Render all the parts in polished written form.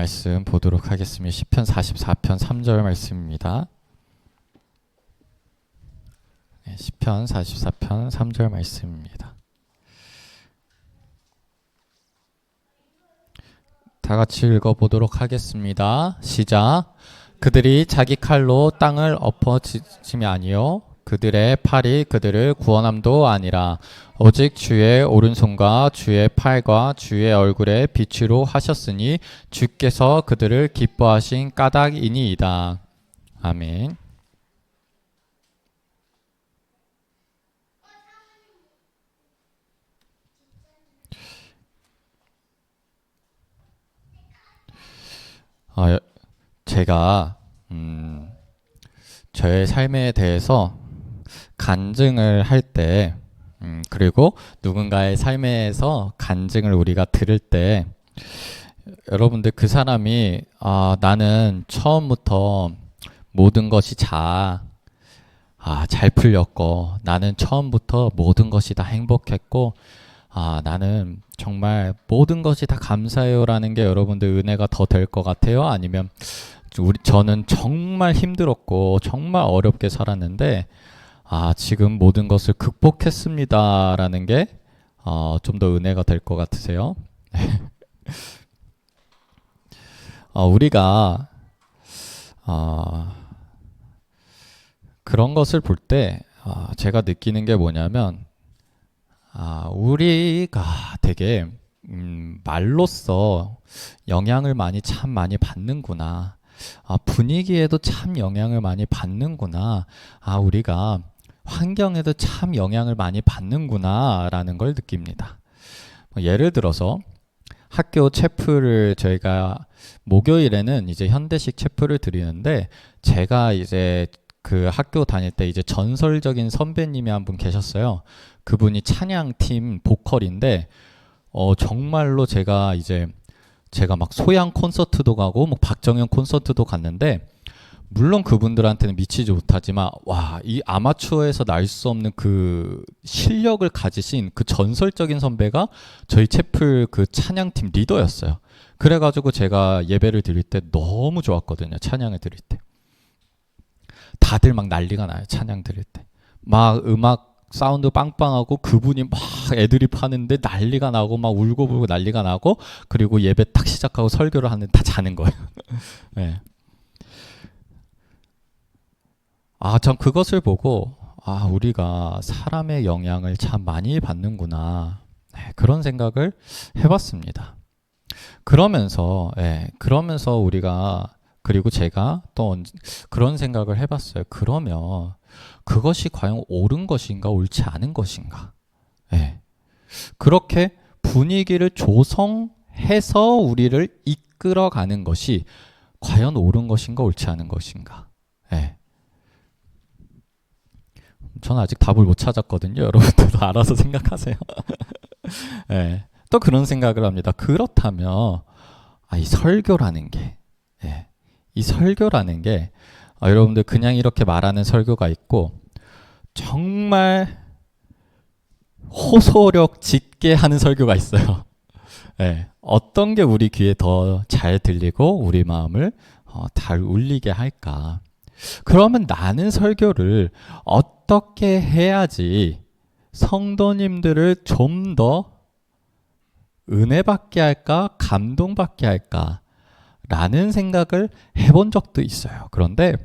말씀 보도록 하겠습니다. 시편 44편 3절 말씀입니다. 시편 44편 3절 말씀입니다. 다 같이 읽어보도록 하겠습니다. 시작. 그들이 자기 칼로 땅을 엎어치심이 아니요 그들의 팔이 그들을 구원함도 아니라 오직 주의 오른손과 주의 팔과 주의 얼굴에 빛으로 하셨으니 주께서 그들을 기뻐하신 까닭이니이다. 아멘. 제가 저의 삶에 대해서 간증을 할 때 그리고 누군가의 삶에서 간증을 우리가 들을 때 여러분들 그 사람이 나는 처음부터 모든 것이 잘 풀렸고 나는 처음부터 모든 것이 다 행복했고 나는 정말 모든 것이 다 감사해요 라는 게 여러분들 은혜가 더 될 것 같아요? 아니면 저는 정말 힘들었고 정말 어렵게 살았는데 지금 모든 것을 극복했습니다 라는 게 좀 더 은혜가 될 것 같으세요? 우리가 그런 것을 볼 때 제가 느끼는 게 뭐냐면 우리가 되게 말로써 영향을 참 많이 받는구나. 분위기에도 참 영향을 많이 받는구나. 우리가 환경에도 참 영향을 많이 받는구나 라는 걸 느낍니다. 예를 들어서 학교 체프를 저희가 목요일에는 이제 현대식 체프를 드리는데 제가 이제 그 학교 다닐 때 이제 전설적인 선배님이 한 분 계셨어요. 그분이 찬양팀 보컬인데 정말로 제가 막 소양 콘서트도 가고 뭐 박정현 콘서트도 갔는데 물론 그분들한테는 미치지 못하지만 이 아마추어에서 날 수 없는 그 실력을 가지신 그 전설적인 선배가 저희 채플 그 찬양팀 리더였어요. 그래가지고 제가 예배를 드릴 때 너무 좋았거든요. 찬양을 드릴 때 다들 막 난리가 나요. 찬양 드릴 때 막 음악 사운드 빵빵하고 그분이 막 애드립 하는데 난리가 나고 막 울고불고 난리가 나고 그리고 예배 딱 시작하고 설교를 하는데 다 자는 거예요. 네. 전 그것을 보고 우리가 사람의 영향을 참 많이 받는구나. 그런 생각을 해봤습니다. 그러면서 우리가 그리고 제가 또 그런 생각을 해봤어요. 그러면 그것이 과연 옳은 것인가 옳지 않은 것인가? 그렇게 분위기를 조성해서 우리를 이끌어가는 것이 과연 옳은 것인가 옳지 않은 것인가? 저는 아직 답을 못 찾았거든요. 여러분들도 알아서 생각하세요. 또 그런 생각을 합니다. 그렇다면 이 설교라는 게 여러분들 그냥 이렇게 말하는 설교가 있고 정말 호소력 짙게 하는 설교가 있어요. 어떤 게 우리 귀에 더 잘 들리고 우리 마음을 잘 울리게 할까? 그러면 나는 설교를 어떻게 해야지 성도님들을 좀 더 은혜받게 할까? 감동받게 할까? 라는 생각을 해본 적도 있어요. 그런데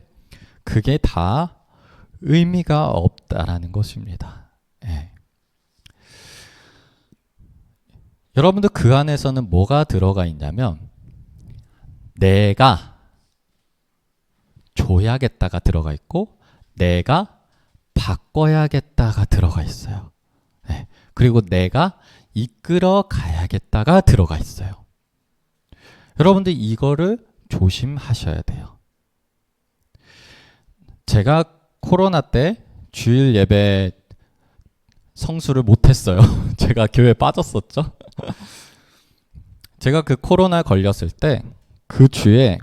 그게 다 의미가 없다라는 것입니다. 여러분들 그 안에서는 뭐가 들어가 있냐면 내가 줘야겠다가 들어가 있고 내가 바꿔야겠다가 들어가 있어요. 그리고 내가 이끌어 가야겠다가 들어가 있어요. 여러분들 이거를 조심하셔야 돼요. 제가 코로나 때 주일 예배 성수를 못했어요. 제가 교회에 빠졌었죠. 제가 그 코로나 걸렸을 때 그 주에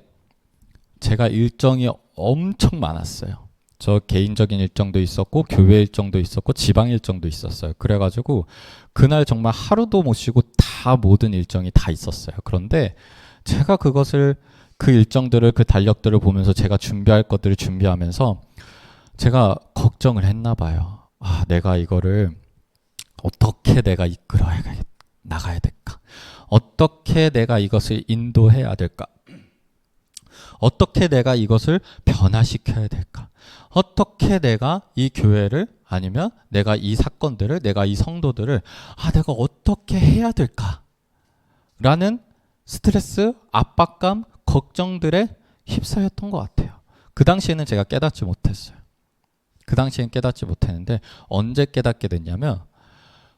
제가 일정이 엄청 많았어요. 저 개인적인 일정도 있었고 교회 일정도 있었고 지방 일정도 있었어요. 그래가지고 그날 정말 하루도 못 쉬고 다 모든 일정이 다 있었어요. 그런데 제가 그것을 그 일정들을 그 달력들을 보면서 제가 준비할 것들을 준비하면서 제가 걱정을 했나 봐요. 아, 내가 이거를 어떻게 내가 이끌어야 나가야 될까? 어떻게 내가 이것을 인도해야 될까? 어떻게 내가 이것을 변화시켜야 될까? 어떻게 내가 이 교회를 아니면 내가 이 사건들을 내가 이 성도들을 내가 어떻게 해야 될까? 라는 스트레스, 압박감, 걱정들에 휩싸였던 것 같아요. 그 당시에는 제가 깨닫지 못했어요. 그 당시엔 깨닫지 못했는데 언제 깨닫게 됐냐면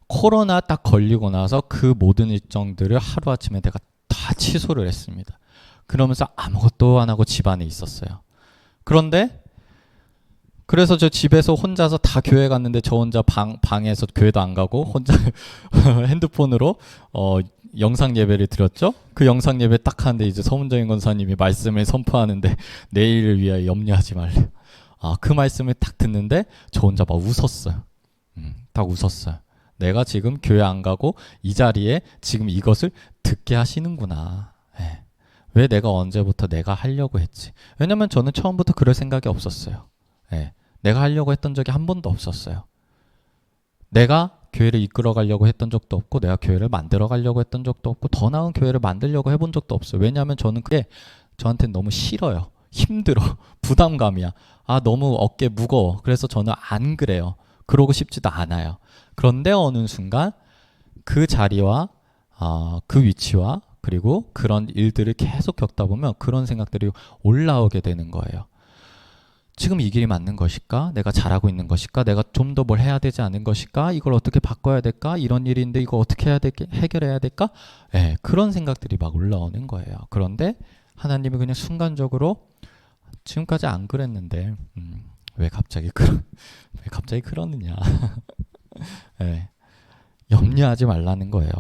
코로나 딱 걸리고 나서 그 모든 일정들을 하루아침에 내가 다 취소를 했습니다. 그러면서 아무것도 안 하고 집안에 있었어요. 그런데 그래서 저 집에서 혼자서 다 교회 갔는데 저 혼자 방에서 교회도 안 가고 혼자 핸드폰으로 영상 예배를 드렸죠. 그 영상 예배 딱 하는데 이제 서문정인 권사님이 말씀을 선포하는데 내일을 위하여 염려하지 말래. 그 말씀을 딱 듣는데 저 혼자 막 웃었어요. 딱 웃었어요. 내가 지금 교회 안 가고 이 자리에 지금 이것을 듣게 하시는구나. 네. 왜 내가 언제부터 내가 하려고 했지? 왜냐면 저는 처음부터 그럴 생각이 없었어요. 네. 내가 하려고 했던 적이 한 번도 없었어요. 내가 교회를 이끌어 가려고 했던 적도 없고 내가 교회를 만들어 가려고 했던 적도 없고 더 나은 교회를 만들려고 해본 적도 없어요. 왜냐하면 저는 그게 저한테는 너무 싫어요. 힘들어. 부담감이야. 너무 어깨 무거워. 그래서 저는 안 그래요. 그러고 싶지도 않아요. 그런데 어느 순간 그 자리와 그 위치와 그리고 그런 일들을 계속 겪다 보면 그런 생각들이 올라오게 되는 거예요. 지금 이 길이 맞는 것일까? 내가 잘하고 있는 것일까? 내가 좀 더 뭘 해야 되지 않은 것일까? 이걸 어떻게 바꿔야 될까? 이런 일인데 이거 어떻게 해결해야 될까? 네, 그런 생각들이 막 올라오는 거예요. 그런데 하나님이 그냥 순간적으로 지금까지 안 그랬는데 왜 갑자기 그러느냐. 네, 염려하지 말라는 거예요.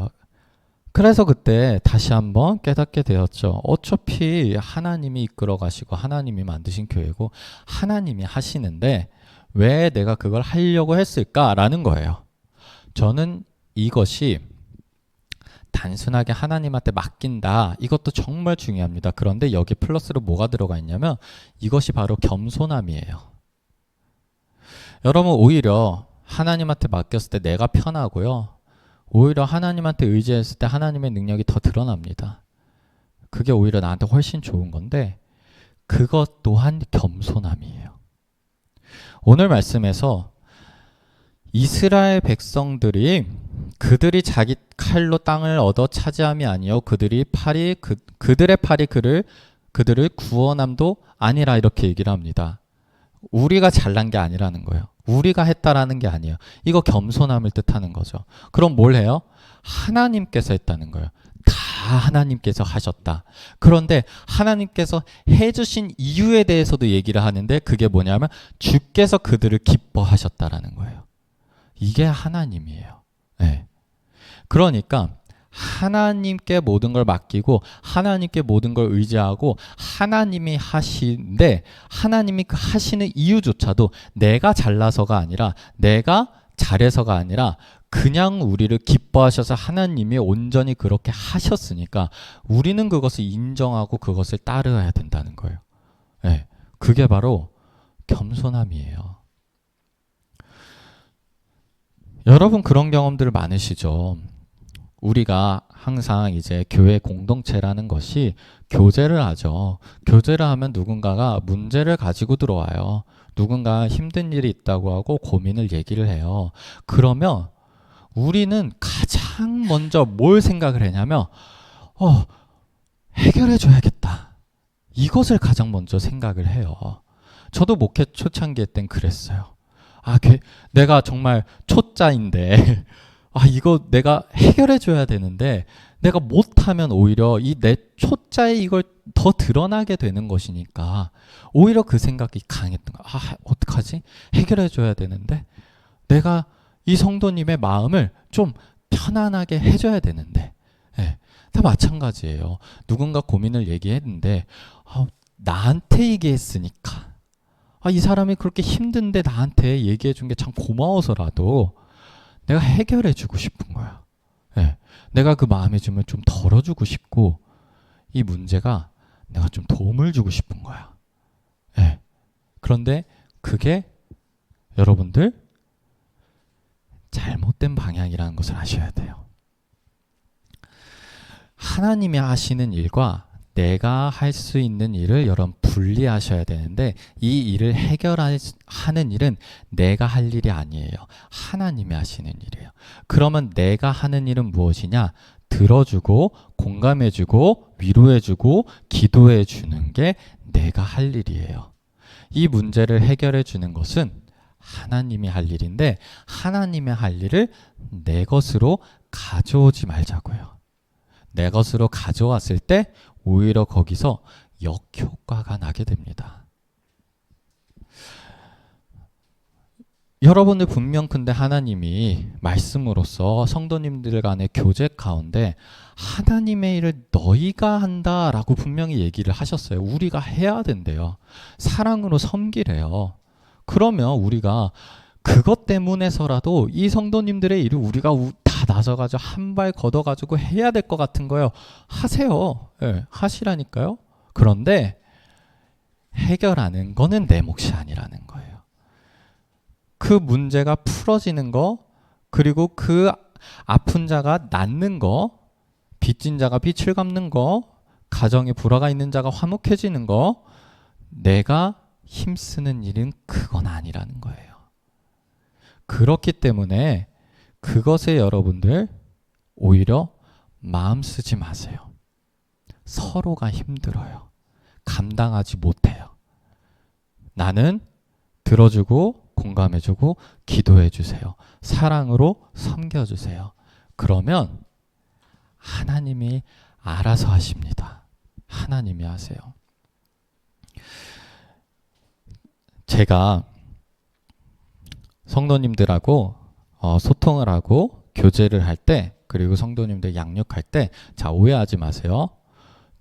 그래서 그때 다시 한번 깨닫게 되었죠. 어차피 하나님이 이끌어 가시고 하나님이 만드신 교회고 하나님이 하시는데 왜 내가 그걸 하려고 했을까라는 거예요. 저는 이것이 단순하게 하나님한테 맡긴다. 이것도 정말 중요합니다. 그런데 여기 플러스로 뭐가 들어가 있냐면 이것이 바로 겸손함이에요. 여러분 오히려 하나님한테 맡겼을 때 내가 편하고요. 오히려 하나님한테 의지했을 때 하나님의 능력이 더 드러납니다. 그게 오히려 나한테 훨씬 좋은 건데 그것 또한 겸손함이에요. 오늘 말씀에서 이스라엘 백성들이 그들이 자기 칼로 땅을 얻어 차지함이 아니요 그들의 팔이 그들을 구원함도 아니라 이렇게 얘기를 합니다. 우리가 잘난 게 아니라는 거예요. 우리가 했다라는 게 아니에요. 이거 겸손함을 뜻하는 거죠. 그럼 뭘 해요? 하나님께서 했다는 거예요. 다 하나님께서 하셨다. 그런데 하나님께서 해주신 이유에 대해서도 얘기를 하는데 그게 뭐냐면 주께서 그들을 기뻐하셨다라는 거예요. 이게 하나님이에요. 네. 그러니까 하나님께 모든 걸 맡기고 하나님께 모든 걸 의지하고 하나님이 하시는데 하나님이 그 하시는 이유조차도 내가 잘나서가 아니라 내가 잘해서가 아니라 그냥 우리를 기뻐하셔서 하나님이 온전히 그렇게 하셨으니까 우리는 그것을 인정하고 그것을 따르어야 된다는 거예요. 네, 그게 바로 겸손함이에요. 여러분 그런 경험들 많으시죠? 우리가 항상 이제 교회 공동체라는 것이 교제를 하죠. 교제를 하면 누군가가 문제를 가지고 들어와요. 누군가 힘든 일이 있다고 하고 고민을 얘기를 해요. 그러면 우리는 가장 먼저 뭘 생각을 하냐면 해결해 줘야겠다. 이것을 가장 먼저 생각을 해요. 저도 목회 초창기 땐 그랬어요. 내가 정말 초짜인데 이거 내가 해결해 줘야 되는데 내가 못하면 오히려 이 내 초짜의 이걸 더 드러나게 되는 것이니까 오히려 그 생각이 강했던 거야. 어떡하지? 해결해 줘야 되는데 내가 이 성도님의 마음을 좀 편안하게 해줘야 되는데 다 마찬가지예요. 누군가 고민을 얘기했는데 나한테 얘기했으니까 이 사람이 그렇게 힘든데 나한테 얘기해 준 게 참 고마워서라도 내가 해결해 주고 싶은 거야. 내가 그 마음의 짐을 좀 덜어주고 싶고 이 문제가 내가 좀 도움을 주고 싶은 거야. 예. 그런데 그게 여러분들 잘못된 방향이라는 것을 아셔야 돼요. 하나님이 하시는 일과 내가 할 수 있는 일을 여러분 분리하셔야 되는데, 이 일을 해결하는 일은 내가 할 일이 아니에요. 하나님이 하시는 일이에요. 그러면 내가 하는 일은 무엇이냐? 들어주고 공감해주고 위로해주고 기도해주는 게 내가 할 일이에요. 이 문제를 해결해주는 것은 하나님이 할 일인데, 하나님의 할 일을 내 것으로 가져오지 말자고요. 내 것으로 가져왔을 때 오히려 거기서 역효과가 나게 됩니다. 여러분들 분명 근데 하나님이 말씀으로써 성도님들 간의 교제 가운데 하나님의 일을 너희가 한다라고 분명히 얘기를 하셨어요. 우리가 해야 된대요. 사랑으로 섬기래요. 그러면 우리가 그것 때문에서라도 이 성도님들의 일을 우리가 다 나서가지고 한 발 걷어가지고 해야 될 것 같은 거예요. 하세요. 네, 하시라니까요. 그런데 해결하는 거는 내 몫이 아니라는 거예요. 그 문제가 풀어지는 거, 그리고 그 아픈 자가 낫는 거, 빚진 자가 빚을 갚는 거, 가정에 불화가 있는 자가 화목해지는 거, 내가 힘쓰는 일은 그건 아니라는 거예요. 그렇기 때문에 그것에 여러분들 오히려 마음 쓰지 마세요. 서로가 힘들어요. 감당하지 못해요. 나는 들어주고 공감해주고 기도해주세요. 사랑으로 섬겨주세요. 그러면 하나님이 알아서 하십니다. 하나님이 하세요. 제가 성도님들하고 소통을 하고 교제를 할 때, 그리고 성도님들 양육할 때, 자, 오해하지 마세요.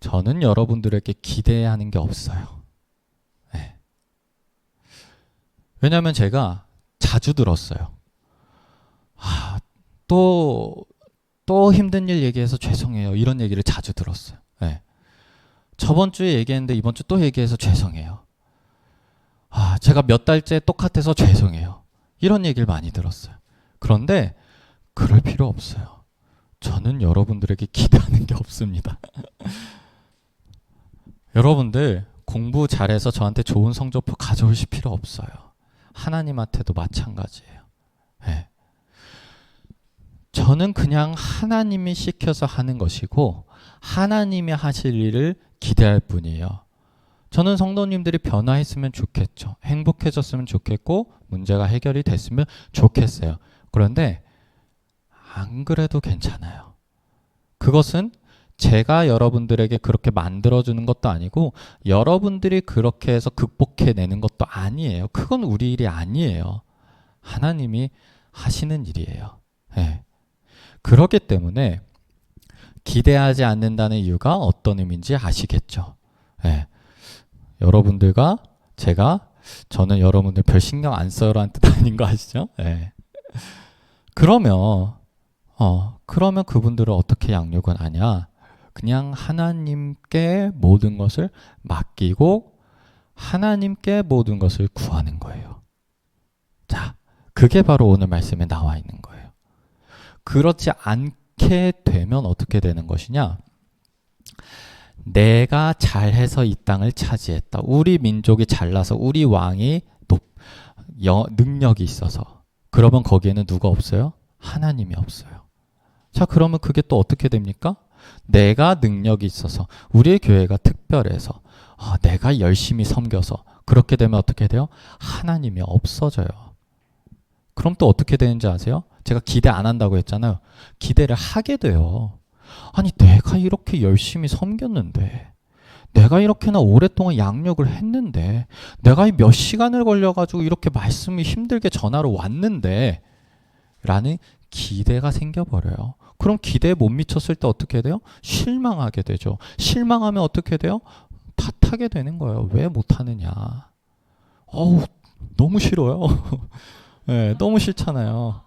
저는 여러분들에게 기대하는 게 없어요. 네. 왜냐하면 제가 자주 들었어요. 또 힘든 일 얘기해서 죄송해요. 이런 얘기를 자주 들었어요. 네. 저번 주에 얘기했는데 이번 주 또 얘기해서 죄송해요. 제가 몇 달째 똑같아서 죄송해요. 이런 얘기를 많이 들었어요. 그런데 그럴 필요 없어요. 저는 여러분들에게 기대하는 게 없습니다. 여러분들 공부 잘해서 저한테 좋은 성적표 가져오실 필요 없어요. 하나님한테도 마찬가지예요. 네. 저는 그냥 하나님이 시켜서 하는 것이고 하나님이 하실 일을 기대할 뿐이에요. 저는 성도님들이 변화했으면 좋겠죠. 행복해졌으면 좋겠고 문제가 해결이 됐으면 좋겠어요. 그런데 안 그래도 괜찮아요. 그것은 제가 여러분들에게 그렇게 만들어주는 것도 아니고 여러분들이 그렇게 해서 극복해내는 것도 아니에요. 그건 우리 일이 아니에요. 하나님이 하시는 일이에요. 네. 그렇기 때문에 기대하지 않는다는 이유가 어떤 의미인지 아시겠죠? 네. 여러분들과 저는 여러분들 별 신경 안 써요라는 뜻 아닌 거 아시죠? 네. 그러면 그분들을 어떻게 양육은 하냐? 그냥 하나님께 모든 것을 맡기고 하나님께 모든 것을 구하는 거예요. 자, 그게 바로 오늘 말씀에 나와 있는 거예요. 그렇지 않게 되면 어떻게 되는 것이냐? 내가 잘해서 이 땅을 차지했다. 우리 민족이 잘나서 우리 왕이 능력이 있어서. 그러면 거기에는 누가 없어요? 하나님이 없어요. 자, 그러면 그게 또 어떻게 됩니까? 내가 능력이 있어서 우리의 교회가 특별해서 내가 열심히 섬겨서 그렇게 되면 어떻게 돼요? 하나님이 없어져요. 그럼 또 어떻게 되는지 아세요? 제가 기대 안 한다고 했잖아요. 기대를 하게 돼요. 아니 내가 이렇게 열심히 섬겼는데 내가 이렇게나 오랫동안 양육을 했는데 내가 몇 시간을 걸려가지고 이렇게 말씀이 힘들게 전하러 왔는데 라는 기대가 생겨버려요. 그럼 기대에 못 미쳤을 때 어떻게 돼요? 실망하게 되죠. 실망하면 어떻게 돼요? 탓하게 되는 거예요. 왜 못하느냐. 너무 싫어요. 네, 너무 싫잖아요.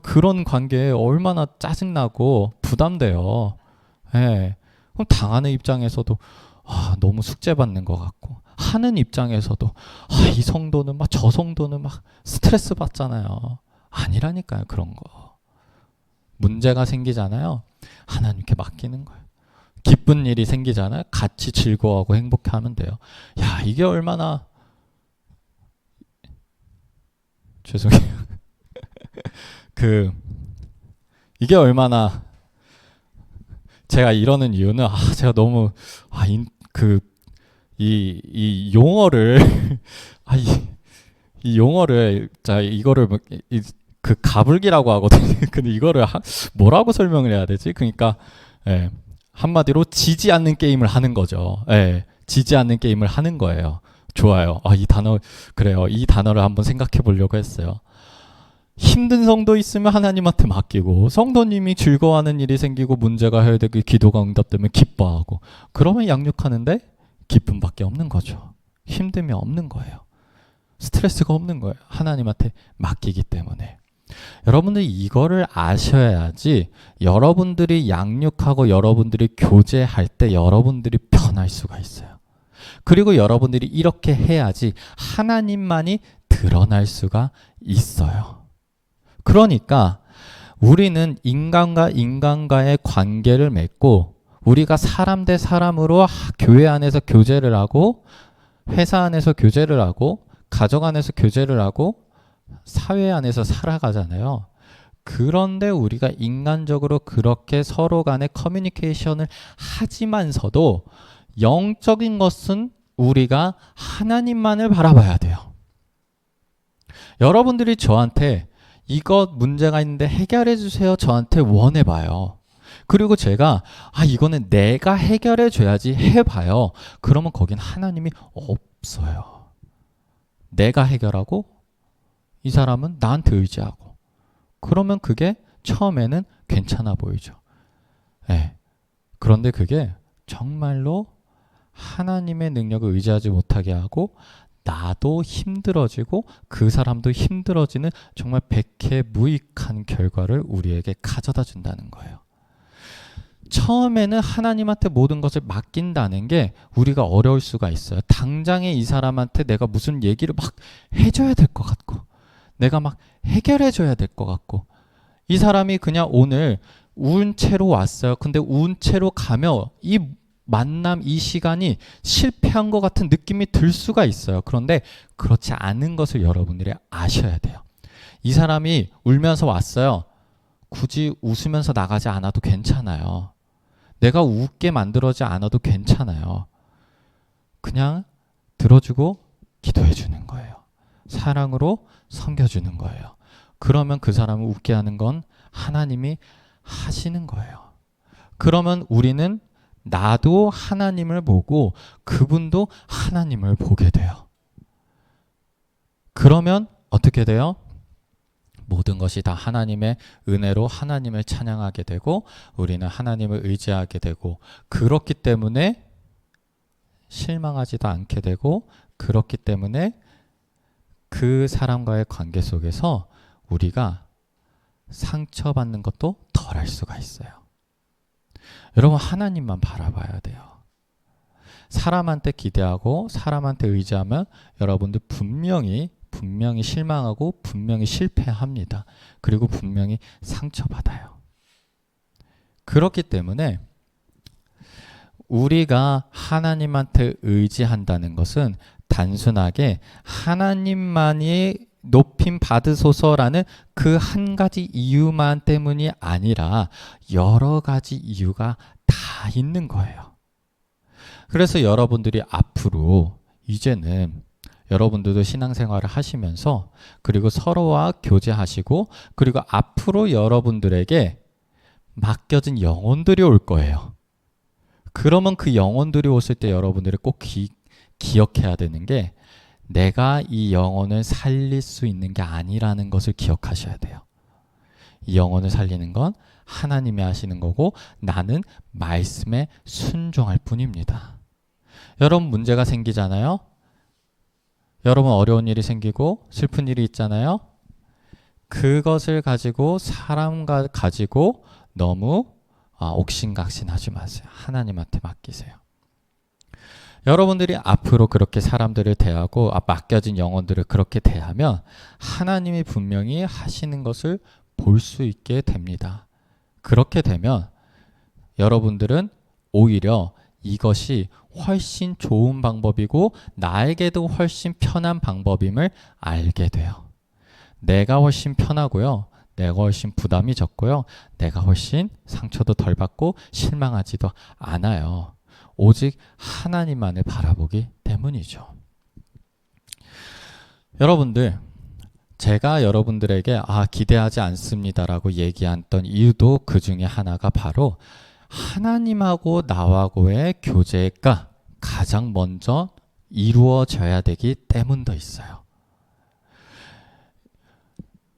그런 관계에 얼마나 짜증나고 부담돼요. 네, 그럼 당하는 입장에서도 너무 숙제받는 것 같고, 하는 입장에서도 이 성도는 막 저 성도는 막 스트레스 받잖아요. 아니라니까요. 그런 거. 문제가 생기잖아요. 하나님께 맡기는 거예요. 기쁜 일이 생기잖아요. 같이 즐거워하고 행복해하면 돼요. 야, 이게 얼마나 죄송해요. 이게 얼마나 제가 이러는 이유는 제가 너무 이 용어를 이 용어를 자 이거를 그 가불기라고 하거든요. 근데 이거를 뭐라고 설명을 해야 되지? 그러니까 한마디로 지지 않는 게임을 하는 거죠. 지지 않는 게임을 하는 거예요. 좋아요. 이 단어 그래요. 이 단어를 한번 생각해 보려고 했어요. 힘든 성도 있으면 하나님한테 맡기고, 성도님이 즐거워하는 일이 생기고 문제가 해결되고 기도가 응답되면 기뻐하고, 그러면 양육하는데 기쁨밖에 없는 거죠. 힘듦이 없는 거예요. 스트레스가 없는 거예요. 하나님한테 맡기기 때문에. 여러분들이 이거를 아셔야지 여러분들이 양육하고 여러분들이 교제할 때 여러분들이 변할 수가 있어요. 그리고 여러분들이 이렇게 해야지 하나님만이 드러날 수가 있어요. 그러니까 우리는 인간과 인간과의 관계를 맺고, 우리가 사람 대 사람으로 교회 안에서 교제를 하고, 회사 안에서 교제를 하고, 가정 안에서 교제를 하고, 사회 안에서 살아가잖아요. 그런데 우리가 인간적으로 그렇게 서로 간에 커뮤니케이션을 하지만서도 영적인 것은 우리가 하나님만을 바라봐야 돼요. 여러분들이 저한테 이것 문제가 있는데 해결해 주세요. 저한테 원해봐요. 그리고 제가 이거는 내가 해결해 줘야지 해봐요. 그러면 거긴 하나님이 없어요. 내가 해결하고 이 사람은 나한테 의지하고, 그러면 그게 처음에는 괜찮아 보이죠. 그런데 그게 정말로 하나님의 능력을 의지하지 못하게 하고 나도 힘들어지고 그 사람도 힘들어지는 정말 백해무익한 결과를 우리에게 가져다 준다는 거예요. 처음에는 하나님한테 모든 것을 맡긴다는 게 우리가 어려울 수가 있어요. 당장에 이 사람한테 내가 무슨 얘기를 막 해줘야 될 것 같고, 내가 막 해결해줘야 될 것 같고, 이 사람이 그냥 오늘 우은 채로 왔어요. 근데 우은 채로 가며 이 만남, 이 시간이 실패한 것 같은 느낌이 들 수가 있어요. 그런데 그렇지 않은 것을 여러분들이 아셔야 돼요. 이 사람이 울면서 왔어요. 굳이 웃으면서 나가지 않아도 괜찮아요. 내가 웃게 만들어지 않아도 괜찮아요. 그냥 들어주고 기도해 주는 거예요. 사랑으로 섬겨주는 거예요. 그러면 그 사람을 웃게 하는 건 하나님이 하시는 거예요. 그러면 우리는 나도 하나님을 보고 그분도 하나님을 보게 돼요. 그러면 어떻게 돼요? 모든 것이 다 하나님의 은혜로 하나님을 찬양하게 되고, 우리는 하나님을 의지하게 되고, 그렇기 때문에 실망하지도 않게 되고, 그렇기 때문에 그 사람과의 관계 속에서 우리가 상처받는 것도 덜할 수가 있어요. 여러분, 하나님만 바라봐야 돼요. 사람한테 기대하고 사람한테 의지하면 여러분들 분명히 실망하고 분명히 실패합니다. 그리고 분명히 상처받아요. 그렇기 때문에 우리가 하나님한테 의지한다는 것은 단순하게 하나님만이 높임 받으소서라는 그 한 가지 이유만 때문이 아니라 여러 가지 이유가 다 있는 거예요. 그래서 여러분들이 앞으로 이제는 여러분들도 신앙생활을 하시면서, 그리고 서로와 교제하시고, 그리고 앞으로 여러분들에게 맡겨진 영혼들이 올 거예요. 그러면 그 영혼들이 오실 때 여러분들이 꼭 기억해야 되는 게, 내가 이 영혼을 살릴 수 있는 게 아니라는 것을 기억하셔야 돼요. 이 영혼을 살리는 건 하나님이 하시는 거고, 나는 말씀에 순종할 뿐입니다. 여러분, 문제가 생기잖아요. 여러분, 어려운 일이 생기고 슬픈 일이 있잖아요. 그것을 가지고 사람과 가지고 너무 옥신각신하지 마세요. 하나님한테 맡기세요. 여러분들이 앞으로 그렇게 사람들을 대하고 맡겨진 영혼들을 그렇게 대하면 하나님이 분명히 하시는 것을 볼 수 있게 됩니다. 그렇게 되면 여러분들은 오히려 이것이 훨씬 좋은 방법이고 나에게도 훨씬 편한 방법임을 알게 돼요. 내가 훨씬 편하고요. 내가 훨씬 부담이 적고요. 내가 훨씬 상처도 덜 받고 실망하지도 않아요. 오직 하나님만을 바라보기 때문이죠. 여러분들, 제가 여러분들에게 기대하지 않습니다라고 얘기했던 이유도 그 중에 하나가 바로 하나님하고 나하고의 교제가 가장 먼저 이루어져야 되기 때문도 있어요.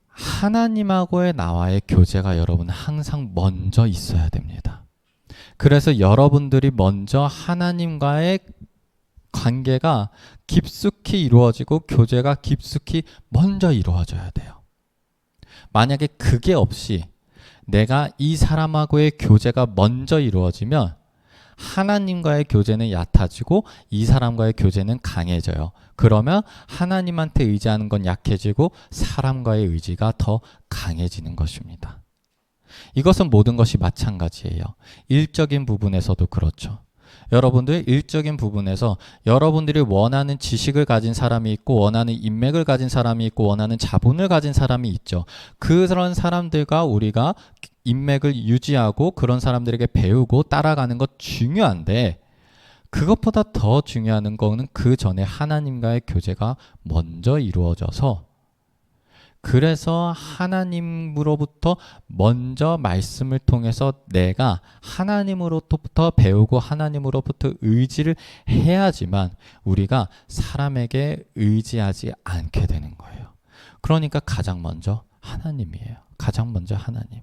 하나님하고의 나와의 교제가 여러분 항상 먼저 있어야 됩니다. 그래서 여러분들이 먼저 하나님과의 관계가 깊숙이 이루어지고 교제가 깊숙이 먼저 이루어져야 돼요. 만약에 그게 없이 내가 이 사람하고의 교제가 먼저 이루어지면 하나님과의 교제는 얕아지고 이 사람과의 교제는 강해져요. 그러면 하나님한테 의지하는 건 약해지고 사람과의 의지가 더 강해지는 것입니다. 이것은 모든 것이 마찬가지예요. 일적인 부분에서도 그렇죠. 여러분들 일적인 부분에서 여러분들이 원하는 지식을 가진 사람이 있고 원하는 인맥을 가진 사람이 있고 원하는 자본을 가진 사람이 있죠. 그런 사람들과 우리가 인맥을 유지하고 그런 사람들에게 배우고 따라가는 것 중요한데 그것보다 더 중요한 거는 그 전에 하나님과의 교제가 먼저 이루어져서 그래서 하나님으로부터 먼저 말씀을 통해서 내가 하나님으로부터 배우고 하나님으로부터 의지를 해야지만 우리가 사람에게 의지하지 않게 되는 거예요. 그러니까 가장 먼저 하나님이에요. 가장 먼저 하나님.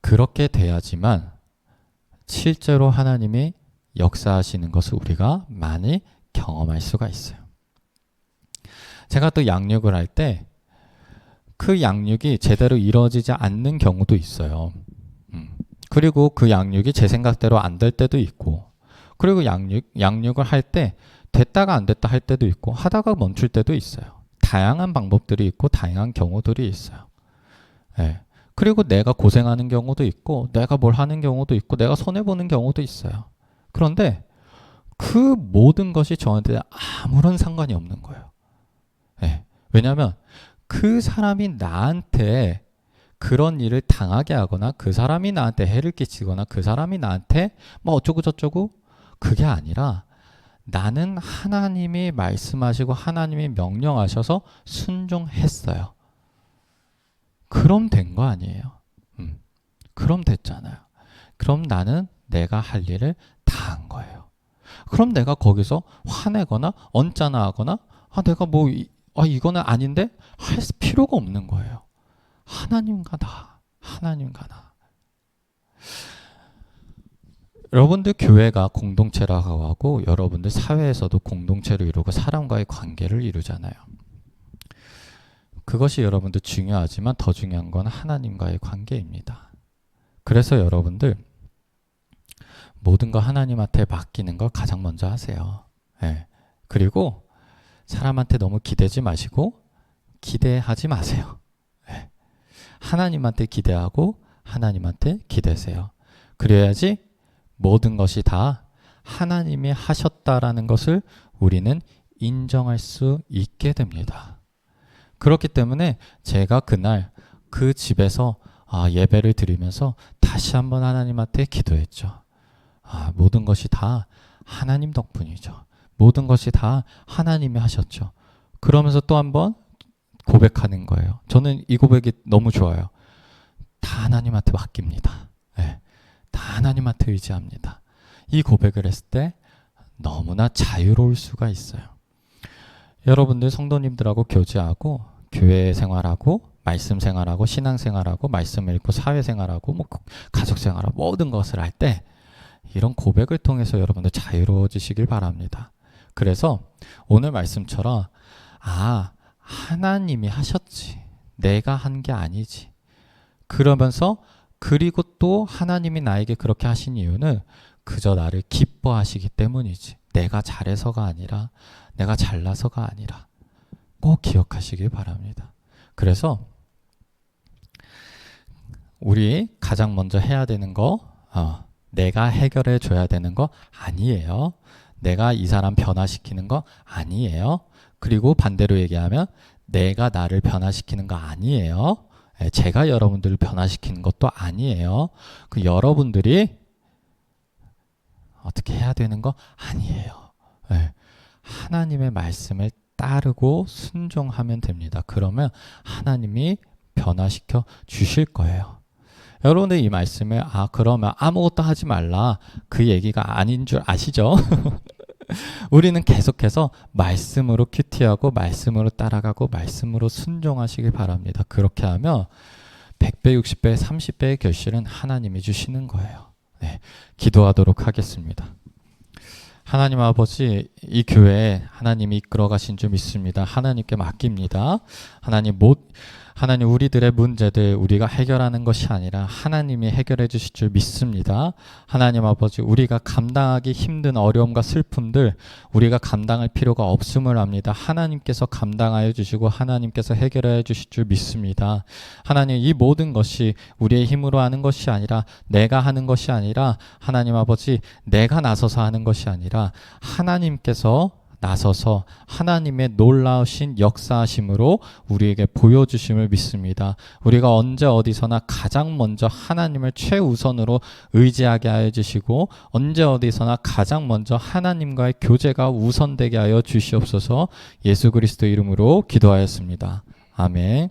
그렇게 돼야지만 실제로 하나님이 역사하시는 것을 우리가 많이 경험할 수가 있어요. 제가 또 양육을 할 때 그 양육이 제대로 이루어지지 않는 경우도 있어요. 그리고 그 양육이 제 생각대로 안 될 때도 있고 그리고 양육을 할 때 됐다가 안 됐다 할 때도 있고 하다가 멈출 때도 있어요. 다양한 방법들이 있고 다양한 경우들이 있어요. 네. 그리고 내가 고생하는 경우도 있고 내가 뭘 하는 경우도 있고 내가 손해보는 경우도 있어요. 그런데 그 모든 것이 저한테 아무런 상관이 없는 거예요. 네. 왜냐하면 그 사람이 나한테 그런 일을 당하게 하거나 그 사람이 나한테 해를 끼치거나 그 사람이 나한테 뭐 어쩌고 저쩌고 그게 아니라 나는 하나님이 말씀하시고 하나님이 명령하셔서 순종했어요. 그럼 된 거 아니에요. 그럼 됐잖아요. 그럼 나는 내가 할 일을 다 한 거예요. 그럼 내가 거기서 화내거나 언짢아하거나 내가 뭐 이거는 아닌데 할 필요가 없는 거예요. 하나님과 나, 하나님과 나. 여러분들 교회가 공동체라고 하고 여러분들 사회에서도 공동체를 이루고 사람과의 관계를 이루잖아요. 그것이 여러분들 중요하지만 더 중요한 건 하나님과의 관계입니다. 그래서 여러분들 모든 거 하나님한테 맡기는 걸 가장 먼저 하세요. 네. 그리고 사람한테 너무 기대지 마시고 기대하지 마세요. 네. 하나님한테 기대하고 하나님한테 기대세요. 그래야지 모든 것이 다 하나님이 하셨다라는 것을 우리는 인정할 수 있게 됩니다. 그렇기 때문에 제가 그날 그 집에서 예배를 드리면서 다시 한번 하나님한테 기도했죠. 모든 것이 다 하나님 덕분이죠. 모든 것이 다 하나님이 하셨죠. 그러면서 또 한번 고백하는 거예요. 저는 이 고백이 너무 좋아요. 다 하나님한테 맡깁니다. 네, 다 하나님한테 의지합니다. 이 고백을 했을 때 너무나 자유로울 수가 있어요. 여러분들 성도님들하고 교제하고 교회 생활하고 말씀 생활하고 신앙 생활하고 말씀 읽고 사회 생활하고 뭐 가족 생활하고 모든 것을 할 때 이런 고백을 통해서 여러분들 자유로워지시길 바랍니다. 그래서 오늘 말씀처럼 하나님이 하셨지 내가 한 게 아니지 그러면서 그리고 또 하나님이 나에게 그렇게 하신 이유는 그저 나를 기뻐하시기 때문이지. 내가 잘해서가 아니라, 내가 잘나서가 아니라 꼭 기억하시길 바랍니다. 그래서 우리 가장 먼저 해야 되는 거, 내가 해결해 줘야 되는 거 아니에요. 내가 이 사람 변화시키는 거 아니에요. 그리고 반대로 얘기하면 내가 나를 변화시키는 거 아니에요. 제가 여러분들을 변화시키는 것도 아니에요. 그 여러분들이 어떻게 해야 되는 거 아니에요. 하나님의 말씀을 따르고 순종하면 됩니다. 그러면 하나님이 변화시켜 주실 거예요. 여러분들 이 말씀을 그러면 아무것도 하지 말라 그 얘기가 아닌 줄 아시죠? 우리는 계속해서 말씀으로 큐티하고 말씀으로 따라가고 말씀으로 순종하시길 바랍니다. 그렇게 하면 100배, 60배, 30배의 결실은 하나님이 주시는 거예요. 네, 기도하도록 하겠습니다. 하나님 아버지, 이 교회에 하나님이 이끌어 가신 줄 믿습니다. 하나님께 맡깁니다. 하나님 우리들의 문제들 우리가 해결하는 것이 아니라 하나님이 해결해 주실 줄 믿습니다. 하나님 아버지, 우리가 감당하기 힘든 어려움과 슬픔들 우리가 감당할 필요가 없음을 압니다. 하나님께서 감당하여 주시고 하나님께서 해결해 주실 줄 믿습니다. 하나님, 이 모든 것이 우리의 힘으로 하는 것이 아니라 내가 하는 것이 아니라 하나님 아버지, 내가 나서서 하는 것이 아니라 하나님께서 나서서 하나님의 놀라우신 역사하심으로 우리에게 보여주심을 믿습니다. 우리가 언제 어디서나 가장 먼저 하나님을 최우선으로 의지하게 하여 주시고 언제 어디서나 가장 먼저 하나님과의 교제가 우선되게 하여 주시옵소서. 예수 그리스도 이름으로 기도하였습니다. 아멘.